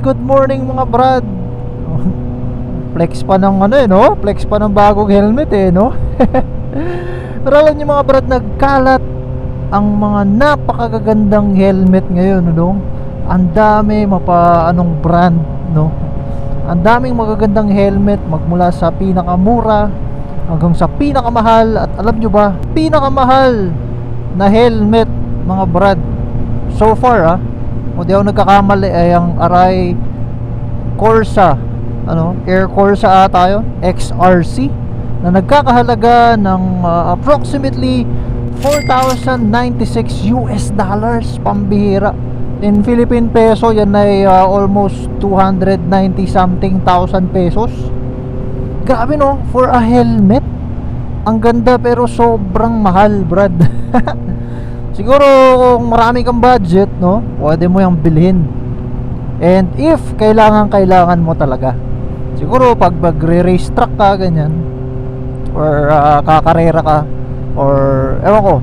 good morning mga brad. Flex pa ng ano no? Flex pa ng bagong helmet no? Pero alam niyo mga brad, nagkalat ang mga napakagagandang helmet ngayon no? Ang dami anong brand no? Ang daming magagandang helmet, magmula sa pinakamura hanggang sa pinakamahal. At alam nyo ba, pinakamahal na helmet mga brad so far kung di ako nagkakamali ay ang Arai Corsa, Air Corsa ata yun, XRC, na nagkakahalaga ng approximately $4,096 pambihira. In Philippine peso yan ay almost 290 something thousand pesos. Grabe no, for a helmet. Ang ganda pero sobrang mahal brad. Siguro kung marami kang budget no, pwede mo yung bilhin. And if kailangan mo talaga, siguro pag magre-race track ka ganyan, or kakarera ka, or ewan ko.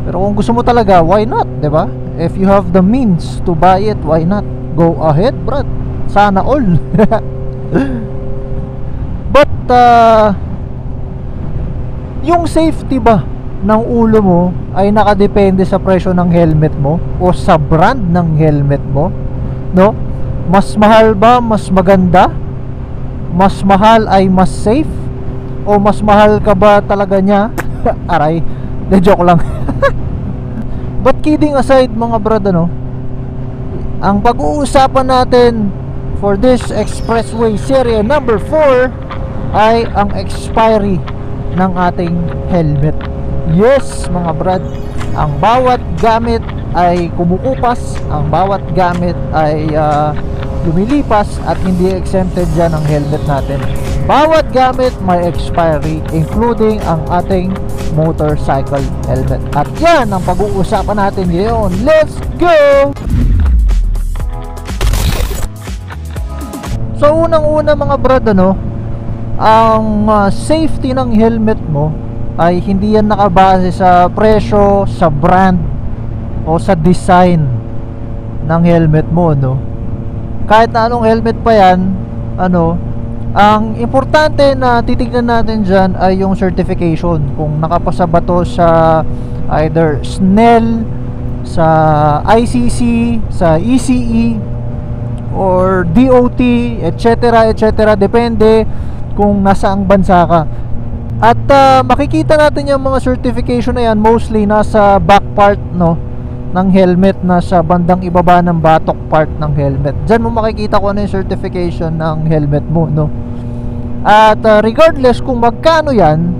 Pero kung gusto mo talaga, why not, 'di ba? If you have the means to buy it, why not? Go ahead, brad. Sana all. But yung safety ba ng ulo mo ay nakadepende sa presyo ng helmet mo o sa brand ng helmet mo, no? Mas mahal ba mas maganda? Mas mahal ay mas safe? O mas mahal ka ba talaga niya? Aray, de joke lang. But kidding aside mga brad, ang pag-uusapan natin for this Expressway Serie number 4 ay ang expiry ng ating helmet. Yes mga brad, ang bawat gamit ay kumukupas, ang bawat gamit ay lumilipas at hindi exempted dyan ang helmet natin. Bawat gamit may expiry, including ang ating motorcycle helmet. At yan ang pag-uusapan natin ngayon. Let's go! So unang-una mga brad, ang safety ng helmet mo ay hindi yan nakabase sa presyo, sa brand o sa design ng helmet mo, kahit na anong helmet pa yan, ang importante na titignan natin dyan ay yung certification, kung nakapasa ba to sa either SNEL, sa ICC, sa ECE or DOT, etc. etc. Depende kung nasaang bansa ka. At makikita natin yung mga certification na yan mostly nasa back part ng helmet, nasa bandang ibaba ng batok part ng helmet. Diyan mo makikita kung ano yung certification ng helmet mo, At regardless kung magkano yan,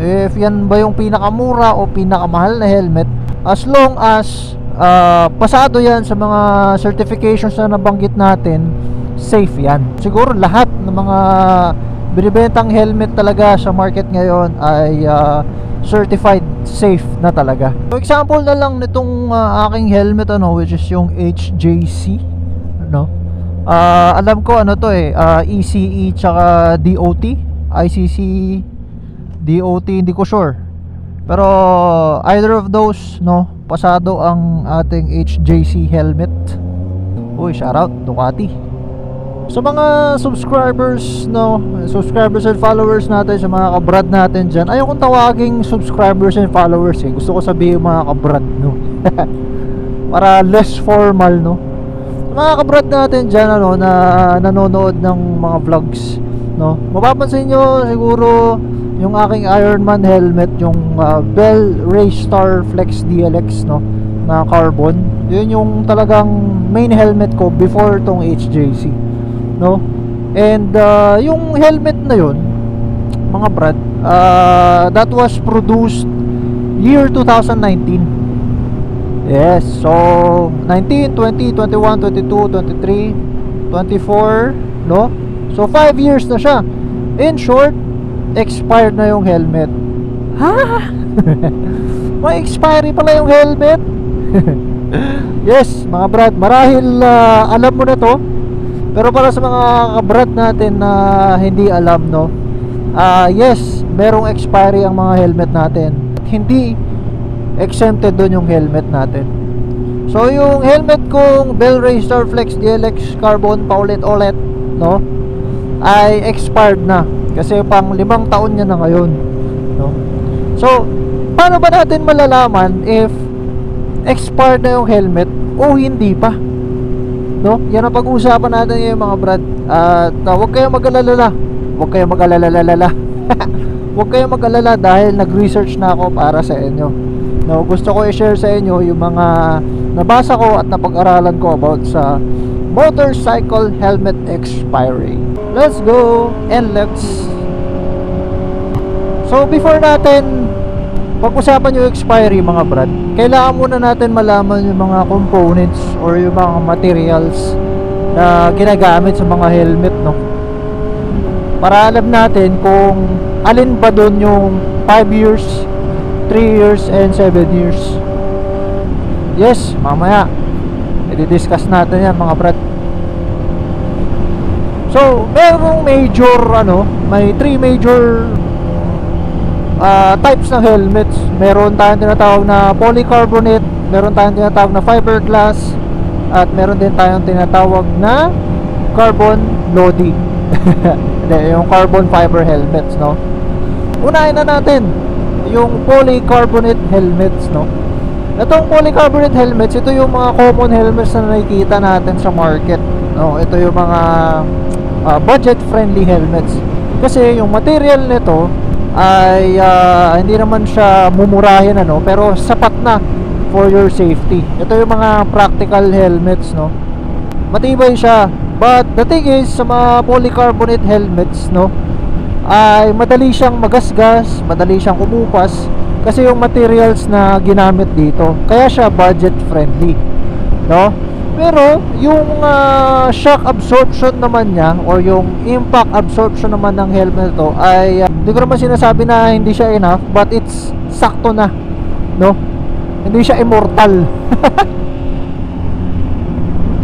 if yan ba yung pinakamura o pinakamahal na helmet, as long as pasado yan sa mga certifications na nabanggit natin, safe yan. Siguro lahat ng mga binibentang helmet talaga sa market ngayon ay certified safe na talaga. For example na lang nitong aking helmet which is yung HJC, alam ko ECE tsaka DOT, ICC, DOT, hindi ko sure. Pero either of those, pasado ang ating HJC helmet. Uy, shoutout Ducati. Sa mga subscribers, subscribers and followers natin, sa mga kabrad natin dyan, ayaw kong tawaging subscribers and followers gusto ko sabihin mga kabrad, para less formal, mga kabrad natin dyan, na nanonood ng mga vlogs, mapapansin nyo siguro yung aking Ironman helmet, yung Bell Raystar Flex DLX, na carbon. Yun yung talagang main helmet ko before tong HJC, and yung helmet na yun mga brad, that was produced year 2019. Yes, so 19, 20, 21, 22, 23, 24, so 5 years na siya. In short, expired na yung helmet. May expiry pala yung helmet. Yes mga brad, marahil alam mo na to, pero para sa mga kabrad natin na hindi alam, yes, merong expiry ang mga helmet natin. Hindi exempted doon yung helmet natin. So yung helmet kong Bel-Ray Starflex DLX Carbon paulit-ulit, no, ay expired na kasi pang 5 taon niya na ngayon, no. So paano ba natin malalaman if expired na yung helmet o hindi pa, no? Yan ang pag-uusapan natin ngayon mga brad. At huwag kayong mag-alala. Huwag kayong mag-alala. Huwag kayong mag-alala dahil nag-research na ako para sa inyo, no? Gusto ko i-share sa inyo yung mga nabasa ko at napag-aralan ko about sa motorcycle helmet expiry. Let's go and let's. So before natin pag-usapan yung expiry mga brad, kailangan muna natin malaman yung mga components or yung mga materials na ginagamit sa mga helmet, no? Para alam natin kung alin ba doon yung 5 years, 3 years, and 7 years. Yes, mamaya i-discuss natin yan mga brad. So, merong major may 3 major types ng helmets. Meron tayong tinatawag na polycarbonate, meron tayong tinatawag na fiberglass, at meron din tayong tinatawag na carbon lodi. Yung carbon fiber helmets, no. Unahin na natin yung polycarbonate helmets, no. Itong polycarbonate helmets, ito yung mga common helmets na nakikita natin sa market, no. Ito yung mga budget friendly helmets kasi yung material nito ay hindi naman siya mumurahin, pero sapat na for your safety. Ito yung mga practical helmets, no. Matibay siya. But the thing is, sa mga polycarbonate helmets, no, ay madali siyang magasgas, madali siyang kumupas kasi yung materials na ginamit dito. Kaya siya budget friendly, no. Pero yung shock absorption naman niya or yung impact absorption naman ng helmet ito ay hindi ko naman sinasabi na hindi siya enough, but it's sakto na, no. Hindi siya immortal.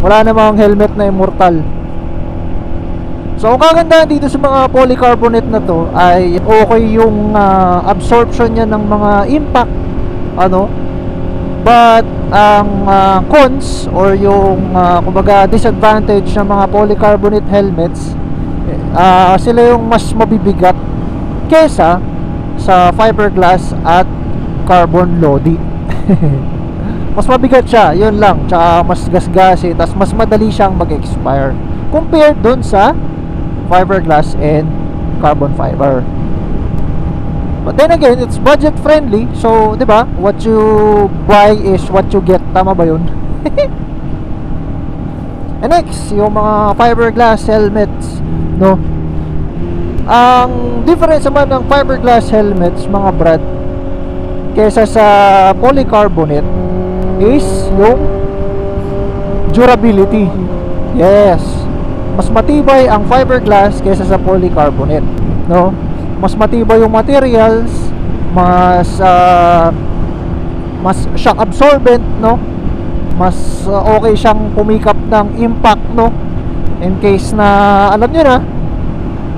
Wala namang helmet na immortal. So ang kagandahan dito sa mga polycarbonate na to ay okay yung absorption niya ng mga impact, but ang cons or yung kumbaga disadvantage ng mga polycarbonate helmets, sila yung mas mabibigat kesa sa fiberglass at carbon lodi. Mas mabigat siya, yun lang. Tsaka mas gasgasi, tas mas madali siyang mag-expire compared dun sa fiberglass and carbon fiber. But then again, it's budget friendly. So, di ba? What you buy is what you get. Tama ba yun? And next, yung mga fiberglass helmets, no? Ang difference naman ng fiberglass helmets, mga brad, kesa sa polycarbonate is yung durability. Yes, mas matibay ang fiberglass kaysa sa polycarbonate, no. Mas matibay yung materials, mas shock absorbent, no. Mas okay siyang pumikap ng impact, no, in case na alam niyo na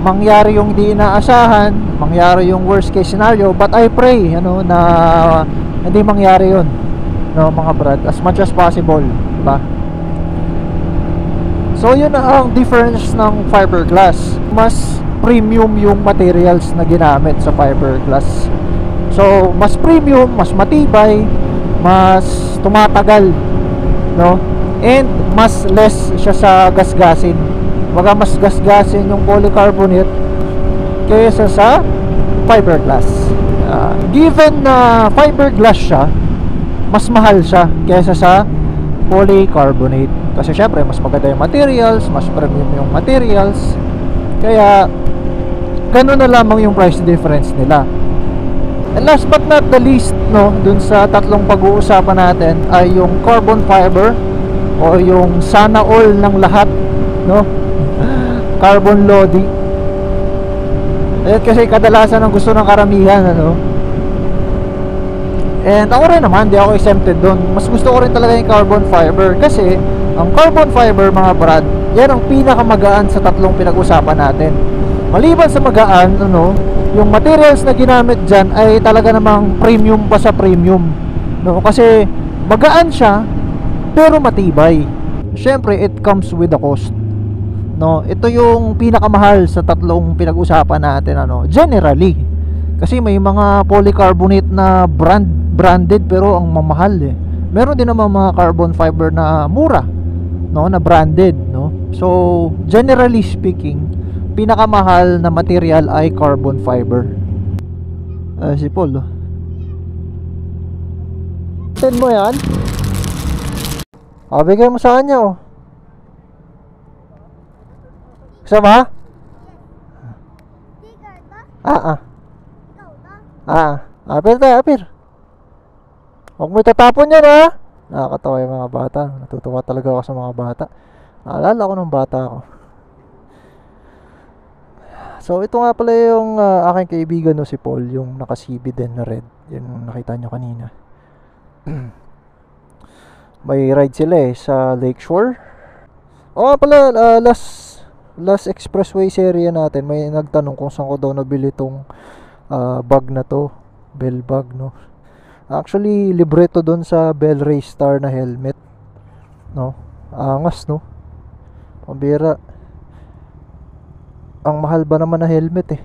mangyari yung hindi inaasahan, mangyari yung worst case scenario. But I pray na hindi mangyari yun, no mga brad, as much as possible, diba? So yun ang difference ng fiberglass. Mas premium yung materials na ginamit sa fiberglass. So mas premium, mas matibay, mas tumatagal, no, and mas less siya sa gasgasin. Baga mas gasgasin yung polycarbonate kaysa sa fiberglass. Given na fiberglass siya, mas mahal siya kaysa sa polycarbonate kasi syempre mas maganda yung materials, mas premium yung materials, kaya ganun na lamang yung price difference nila. And last but not the least, no, dun sa tatlong pag-uusapan natin ay yung carbon fiber o yung sana all ng lahat, no, carbon lodi. Ayun kasi kadalasan ang gusto ng karamihan, and ako rin naman, di ako exempted doon. Mas gusto ko rin talaga yung carbon fiber kasi ang carbon fiber, mga brad, yan ang pinakamagaan sa tatlong pinag-usapan natin. Maliban sa magaan, yung materials na ginamit dyan ay talaga namang premium pa sa premium, no? Kasi magaan siya, pero matibay. Syempre, it comes with a cost. No, ito yung pinakamahal sa tatlong pinag-usapan natin, ano, generally. Kasi may mga polycarbonate na branded pero ang mamahal eh. Meron din naman mga carbon fiber na mura, no, na branded, no. So, generally speaking, pinakamahal na material ay carbon fiber. Si Paul, oh. Ten mo yan? Bigay mo sa kanya, oh. Sama? Apir tayo, apir. Huwag mo itatapon yan, ha? Nakakatawa yung mga bata. Natutuwa talaga ako sa mga bata. Naalala ko ng bata ako. So, ito nga pala yung aking kaibigan, no, si Paul. Yung naka-CB din na red. Yung nakita nyo kanina. May ride sila eh sa Lakeshore. O nga pala, last expressway area natin, may nagtanong kung saan ko daw nabili tong bag na to, Bell bag, no. Actually, libreto doon sa Bell Raystar na helmet, no. Angas, no. Pambira. Ang mahal ba naman na helmet eh.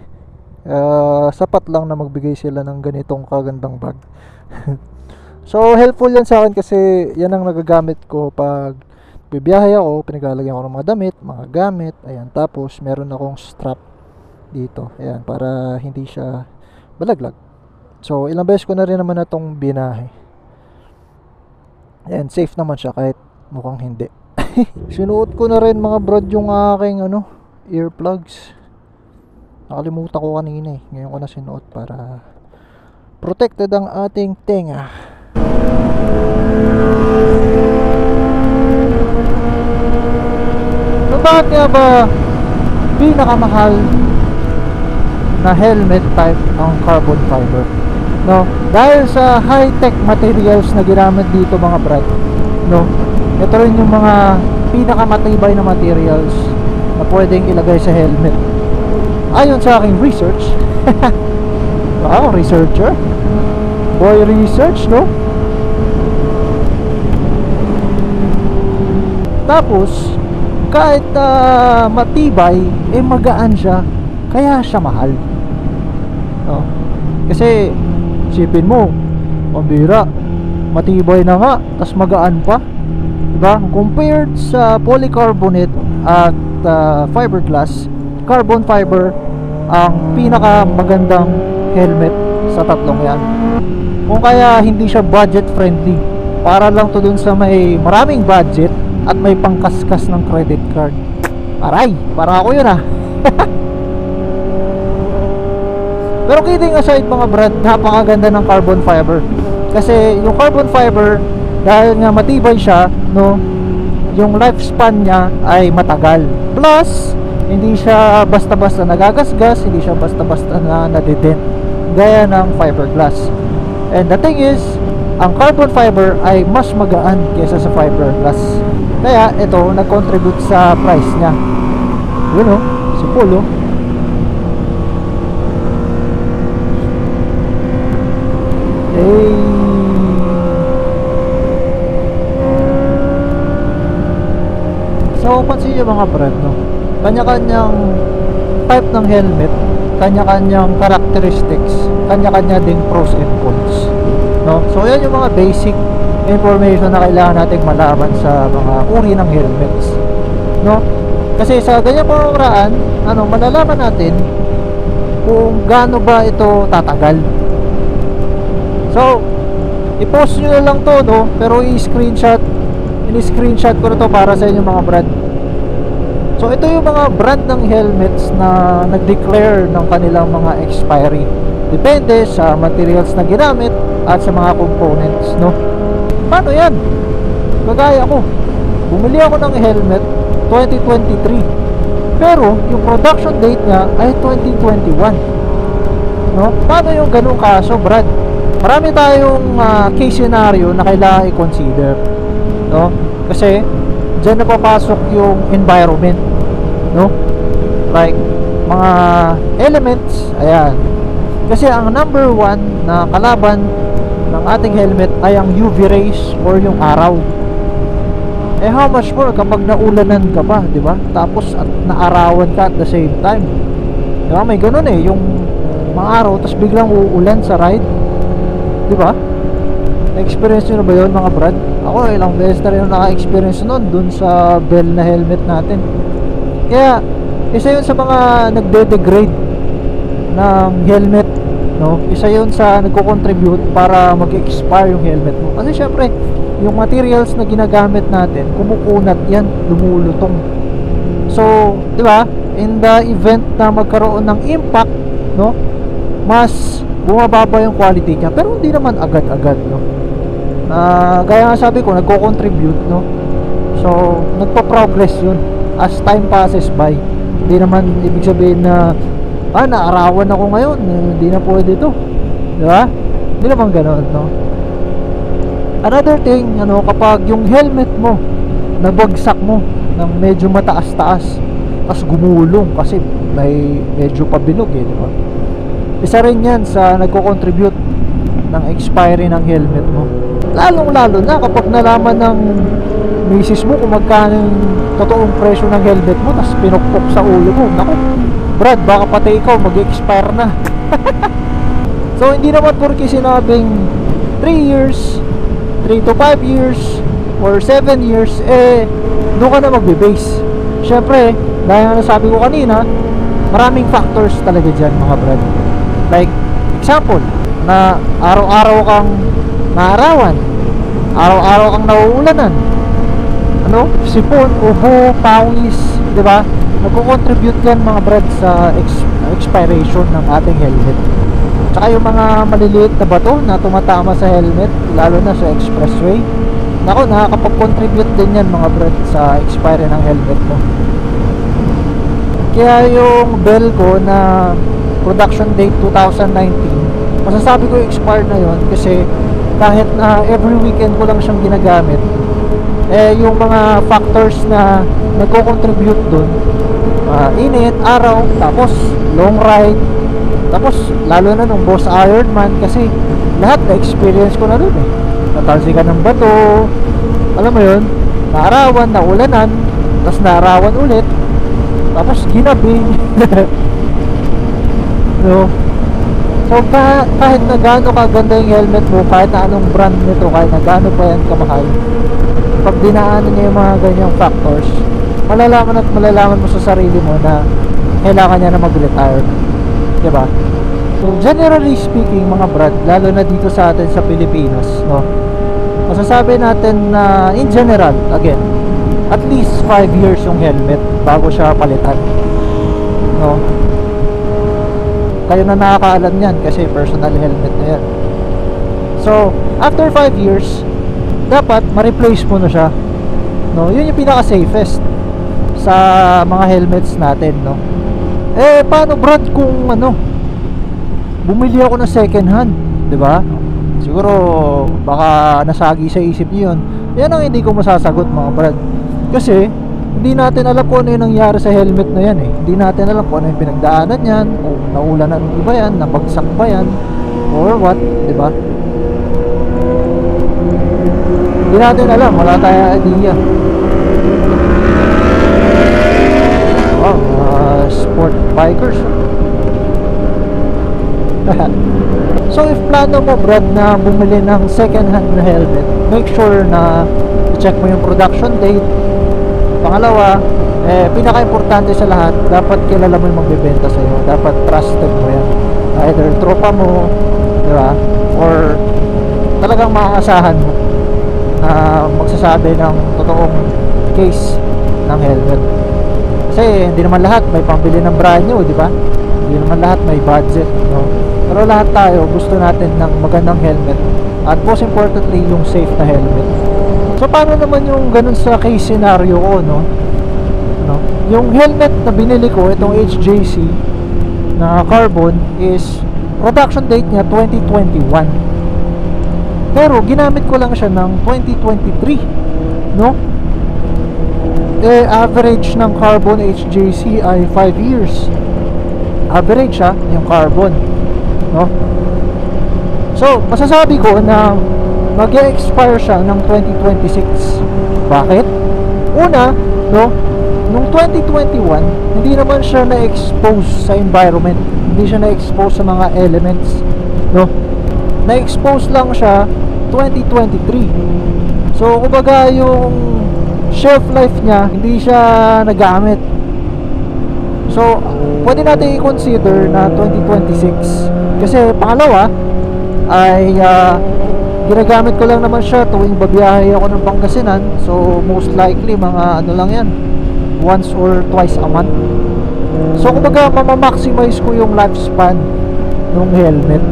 Sapat lang na magbigay sila ng ganitong kagandang bag. So helpful yan sa akin kasi yan ang nagagamit ko pag bibiyahe ako. Pinagalagyan ko ng mga damit, mga gamit. Ayan, tapos meron akong strap dito. Ayan, para hindi siya balaglag. So ilang beses ko na rin naman na itong binahe. Ayan, safe naman siya kahit mukhang hindi. Sinuot ko na rin mga brad yung aking earplugs. Nakalimutan ko kanina eh. Ngayon ko na sinuot para protected ang ating tenga. So bakit nga ba pinakamahal na helmet type ang carbon fiber? No, dahil sa high-tech materials na ginamit dito mga brad, no, ito rin yung mga pinakamatibay na materials na pwedeng ilagay sa helmet. Ayon sa aking research. Wow, researcher. Boy research, no? Tapos, kahit matibay, magaan siya. Kaya siya mahal. No? Kasi, isipin mo, pambira, matibay na nga, tas magaan pa. Diba? Compared sa polycarbonate at fiberglass, carbon fiber ang pinaka magandang helmet sa tatlong yan. Kung kaya hindi siya budget friendly, para lang to dun sa may maraming budget at may pangkaskas ng credit card. Aray, para ako yun Pero kidding aside mga brad, napakaganda ng carbon fiber. Kasi yung carbon fiber, dahil nga matibay siya, no, yung lifespan niya ay matagal. Plus, hindi siya basta-basta nagagasgas, hindi siya basta-basta na nadident gaya ng fiberglass. And the thing is, ang carbon fiber ay mas magaan kaysa sa fiberglass. Kaya ito nag-contribute sa price niya. Yun si Paul So pansin niyo mga brad, no, kanya-kanyang type ng helmet, kanya-kanyang characteristics, kanya-kanya ding pros and cons, no? So yan yung mga basic information na kailangan nating malaman sa mga uri ng helmets, no? Kasi sa ganyang pamamaraan, malalaman natin kung gaano ba ito tatagal. So i-post nyo na lang to, no? Pero i-screenshot ko na to para sa inyo mga brad. So ito yung mga brand ng helmets na nag-declare ng kanilang mga expiry. Depende sa materials na ginamit at sa mga components, no? Paano yan? Kagaya ko, bumili ako ng helmet 2023, pero yung production date niya ay 2021, no? Paano yung ganung kaso, brad? Marami tayong case scenario na kailangan i-consider, no? Kasi dyan na papasok yung environment, no? Like mga elements, ayan. Kasi ang number one na kalaban ng ating helmet ay ang UV rays or yung araw, Eh how much more kapag naulanan ka pa, di ba? Tapos at naarawan ka at the same time. Di ba? May ganun eh, yung mga araw tapos biglang uulan sa ride. Di ba? Na-experience nyo na ba yun mga brad? Ako ilang beses na rin naka-experience nun dun sa Bell na helmet natin. Kaya isa yun sa mga nagde-degrade ng helmet, no? Isa yun sa nagko-contribute para mag-expire yung helmet mo. Kasi syempre yung materials na ginagamit natin, kumukunat yan, lumulutong. So, di ba? In the event na magkaroon ng impact, no? Mas bumababa yung quality niya. Pero hindi naman agad-agad, no? Gaya nga sabi ko, nagko-contribute, no? So, nagpo-progress yun as time passes by. Hindi naman ibig sabihin na naarawan ako ngayon, hindi na pwede ito. Di ba? Hindi naman ganoon, no? Another thing, kapag yung helmet mo nabagsak mo ng medyo mataas-taas, tapos gumulong kasi may medyo pabinog eh, di ba? Isa rin yan sa nagko-contribute ng expiry ng helmet mo. Lalong-lalo na kapag nalaman ng misis mo kung magkano yung totoong presyo ng helmet mo, tapos pinukpok sa ulo mo. Naku, Brad, baka pati ikaw mag-expire na. So, hindi naman porque sinabing 3 years, 3 to 5 years, or 7 years, doon ka na magbe-base. Syempre, dahil nga nasabi ko kanina, maraming factors talaga dyan mga brad. Like, example, na araw-araw kang naarawan, araw-araw kang nauulanan, sipon, ubo, pawis, di ba? Nagko-contribute yan mga brad sa expiration ng ating helmet. Tsaka yung mga maliliit na bato na tumatama sa helmet, lalo na sa expressway, nako, nakakapag-contribute din yan mga brad sa expiry ng helmet mo. Kaya yung Bell ko na production date 2019, masasabi ko expired na yon kasi kahit na every weekend ko lang siyang ginagamit, yung mga factors na nagko-contribute dun, init, araw, tapos long ride, tapos lalo na nung Boss Ironman, kasi lahat na experience ko na dun eh. Natalsikan ng bato, alam mo yun, naarawan, naulanan, tapos naarawan ulit, tapos ginabi. No? So kahit na gaano kaganda yung helmet mo, kahit na anong brand nito, kahit na gaano pa yan kamahal, pag dinaanan niya yung mga ganyang factors, malalaman at malalaman mo sa sarili mo na kailangan niya na mag-retire, diba? So generally speaking mga brad, lalo na dito sa atin sa Pilipinas, no, masasabi natin na in general, again, at least 5 years yung helmet bago siya palitan, no? Kayo na nakakaalam yan kasi personal helmet na yan. So after 5 years, dapat ma-replace mo na siya, no? Yun yung pinaka-safest sa mga helmets natin, no? Paano brad kung bumili ako ng second hand, 'di ba? Siguro baka nasagi sa isip niyo 'yun. Yan ang hindi ko masasagot mga brad. Kasi hindi natin alam kung ano yung nangyari sa helmet na yan eh. Hindi natin alam kung ano yung pinagdaanan yan, o naulanan ba yan, nabagsak ba yan, or what, 'di ba? Hindi natin alam, wala tayong idea. Sport bikers. So if plano mo brad na bumili ng second hand na helmet, make sure na check mo yung production date. Pangalawa, pinaka-importante sa lahat, dapat kilala mo yung magbebenta sa iyo. Dapat trusted mo yan. Either tropa mo, di ba? Or talagang maaasahan mo na magsasabi ng totoong case ng helmet. Kasi hindi naman lahat may pambili ng brand new, di ba? Hindi naman lahat may budget, no? Pero lahat tayo gusto natin ng magandang helmet, at most importantly yung safe na helmet. So paano naman yung ganun sa case scenario ko, no? Yung helmet na binili ko, itong HJC na carbon, is production date niya 2021. Pero ginamit ko lang siya ng 2023, no? Average ng carbon HJC ay 5 years. Average siya yung carbon, no? So masasabi ko na mag-expire siya ng 2026. Bakit? Una, no, nung 2021, hindi naman siya na-expose sa environment, hindi siya na-expose sa mga elements, no. Na-expose lang siya 2023. So kumbaga yung shelf life niya hindi siya nagamit. So pwede natin i-consider na 2026 kasi pangalawa ay ginagamit ko lang naman siya tuwing babiyahe ako ng Pangasinan. So most likely mga ano lang yan, once or twice a month. So kumbaga mamaximize ko yung lifespan ng helmet.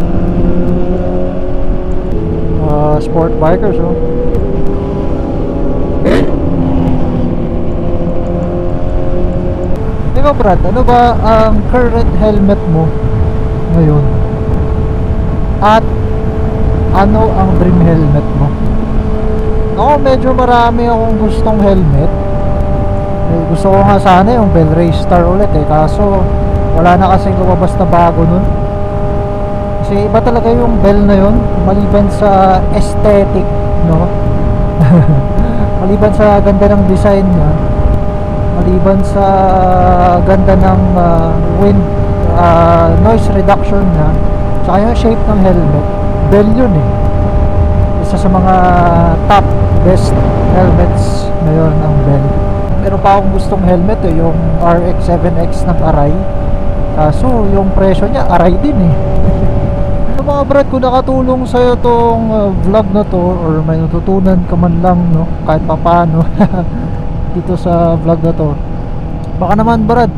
Sport bikers, oh. Ikaw Brad, ano ba ang current helmet mo ngayon? At ano ang dream helmet mo? Ako medyo marami akong gustong helmet. Gusto ko nga sana yung Bell Raystar ulit kaso wala na kasing lumabas na bago nun. Kasi iba talaga yung Bell na yun, maliban sa aesthetic, no? Maliban sa ganda ng design niya, maliban sa ganda ng noise reduction niya, tsaka yung shape ng helmet, Bell yun isa sa mga top best helmets ngayon ang Bell. Meron pa akong gustong helmet yung RX-7X ng Arai, kaso yung presyo niya Arai din So mga Brad, kung nakatulong sa'yo tong vlog na to or may natutunan ka man lang, no, kahit papano dito sa vlog na to, baka naman Brad,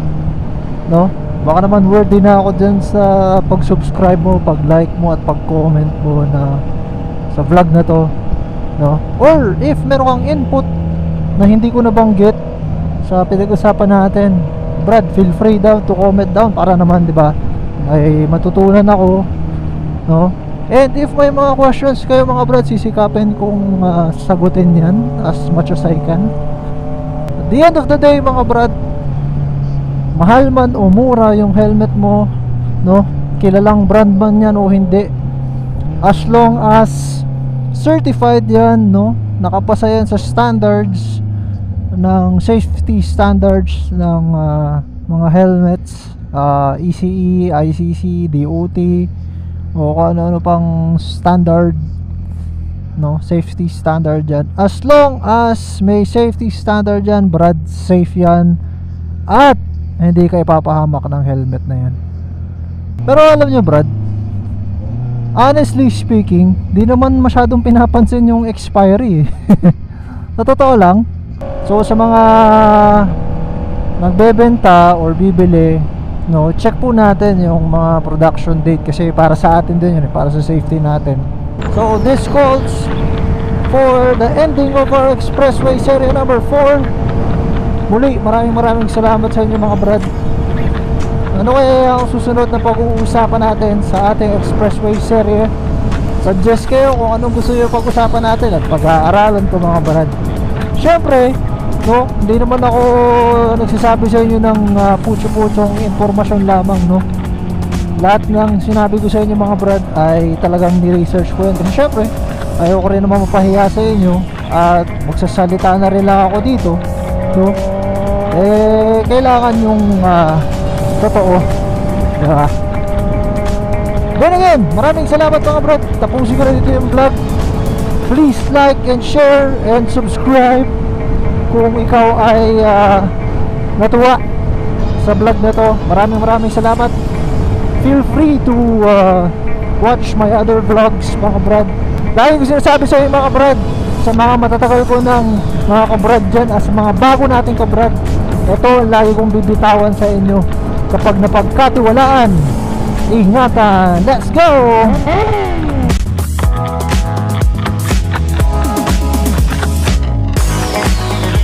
no, baka naman worthy na ako dyan sa pag-subscribe mo, pag-like mo at pag-comment mo na sa vlog na to, no? Or if meron kang input na hindi ko nabanggit sa pinag-usapan natin, Brad, feel free daw to comment down para naman, di ba, ay matutunan ako, no? And if may mga questions kayo mga Brad, sisikapin kong sagutin yan as much as I can. At the end of the day mga Brad, mahal man o mura yung helmet mo, no, kilalang brand man yan o hindi, as long as certified yan, no, nakapasa yan sa standards ng safety standards ng mga helmets, ECE, ICC, DOT o kung ano-ano pang standard, no, safety standard yan. As long as may safety standard yan, Brad, safe yan at hindi ka ipapahamak ng helmet na yan. Pero alam nyo Brad, honestly speaking, di naman masyadong pinapansin yung expiry sa totoo lang. So sa mga nagbebenta or bibili, no, check po natin yung mga production date kasi para sa atin din yun, para sa safety natin. So this calls for the ending of our expressway series number 4. Muli, maraming salamat sa inyo mga Brad. Ano kaya ang susunod na pag-uusapan natin sa ating expressway series? Suggest kayo kung anong gusto nyo pag-usapan natin at pag-aaralan ko mga Brad. Syempre, no, hindi naman ako nagsasabi sa inyo ng putyo-putyong informasyon lamang, no. Lahat ng sinabi ko sa inyo mga Brad ay talagang ni-research ko yun. Kasi syempre, ayoko rin naman mapahiya sa inyo at magsasalita na rin lang ako dito, no. Kailangan yung totoo, diba? Then again, maraming salamat mga Brad. Tapusin ko na dito yung vlog. Please like and share and subscribe kung ikaw ay natuwa sa vlog na to. Maraming salamat. Feel free to watch my other vlogs mga Brad. Dahil ko sinasabi sa inyo mga Brad, sa mga matatagal ko ng mga kabrad dyan, as mga bago nating kabrad, ito lagi kong bibitawan sa inyo. Kapag napagkatiwalaan, ingatan. Let's go!